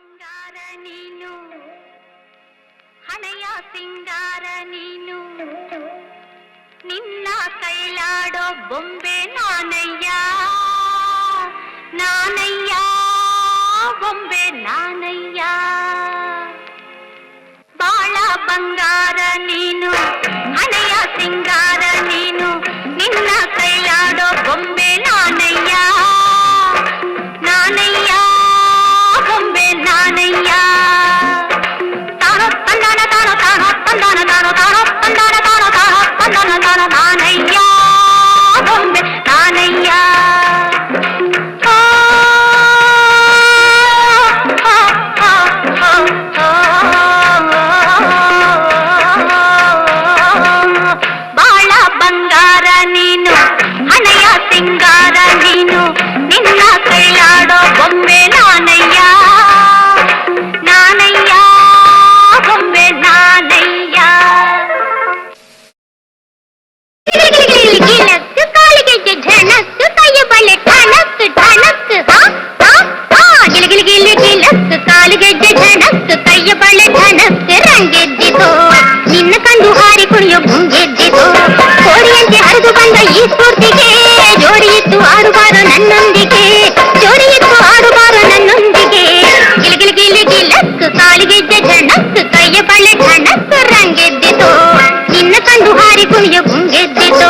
ಬಂಗಾರ ನೀನು ಹಣೆಯ ಸಿಂಗಾರ ನೀನು ನಿನ್ನ ಕೈಲಾಡೋ ಬೊಂಬೆ ನಾನಯ್ಯ ನಾನಯ್ಯ ಬೊಂಬೆ ನಾನಯ್ಯ ಬಾಳ ಬಂಗಾರ ನೀನು ಹಣೆಯ ಸಿಂಗಾರ ನೀನು ನಿನ್ನ ಕೈಲಾಡೋ ಬೊಂಬೆ ನಾನಯ್ಯ ನಾನಯ್ಯ ಬೊಂಬೆ ನಾನಯ್ಯ ತಾನೋ ತಂದಾನ ತಾನೋ ತಾನೋ ತಂದಾನ ತಾನೋ ತಾನೋ ತಂದಾನ ತಾನೋ ತಾನೋ ತಂದಾನ ತಾನೋ ನಾನಯ್ಯ ಬೊಂಬೆ ನಾನಯ್ಯ ಬಾಳ ಬಂಗಾರ ನೀನು ಹಣೆಯ ಸಿಂಗಾರ ನೀನು ನಿನ್ನ ಕೈಲಾಡೋ ಬೊಂಬೆ ನಾನಯ್ಯ ನಾನಯ್ಯ ಬೊಂಬೆ ನಾನಯ್ಯ ಗಿಲಕ್ಕು ಕಾಲಿಗೆ ಝಣಕ್ಕು ಕೈಯ ಬಳೆ ಠಣಕ್ಕು ಠಣಕ್ಕು ಗಿಲಗಿಲಿ ಗಿಲಿ ಗಿಲಕ್ಕು ಕಾಲಿಗೆ ಝಣಕ್ಕು ಕೈಯ ಬಳೆ ಠಣಕ್ಕು ರಂಗೆದ್ದಿತು ನಿನ್ನ ಕಂಡು ಹಾರಿ ಕುಣಿಯೋ ಮುಂಗೆದ್ದಿತು ಕೋರಿಯಂತೆ ಹರಿದು ಬಂದ ಈ ಸ್ಫೂರ್ತಿಗೆ ಜೋಡಿಯಿತ್ತು ಆಡುಬಾರ ನನ್ನೊಂದಿಗೆ ಜೋಡಿಯಿತ್ತು ಆಡುಬಾರ ನನ್ನೊಂದಿಗೆ ಗಿಲಗಿಲಿ ಗಿಲಿ ಗಿಲಕ್ಕು ಕಾಲಿಗೆಜ್ಜೆ ಝಣಕ್ಕು ಕೈಯ ಬಳೆ ಠಣಕ್ಕು ರಂಗೆದ್ದಿತು ನಿನ್ನ ಕಂಡು ಹಾರಿ ಕುಣಿಯೋ ಮುಂಗೆದ್ದಿತು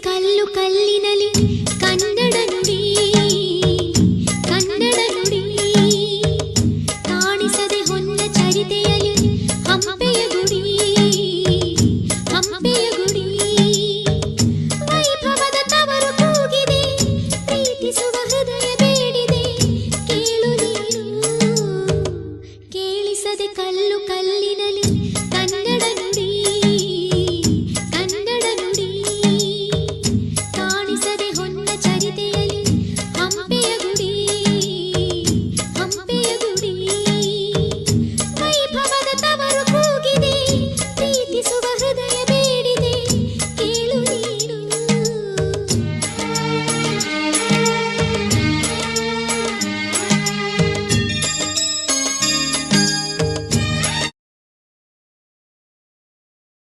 ಕಲ್ಲು ಕಲ್ಲಿನಲಿ ಕನ್ನಡ ನುಡಿ ಕನ್ನಡ ನುಡಿ ಕಾಣಿಸದೆ ಹೊನ್ನ ಚರಿತೆಯಲಿ ಹಂಪೆಯ ಗುಡಿ ಹಂಪೆಯ ಗುಡಿ ವೈಭವದ ತವರು ಕೂಗಿದೆ ಪ್ರೀತಿಸುವ ಹೃದಯ ಬೇಡಿದೆ ಕೇಳು ನೀನು ಕೇಳಿಸದೆ ಕಲ್ಲು ಕಲ್ಲಿನಲಿ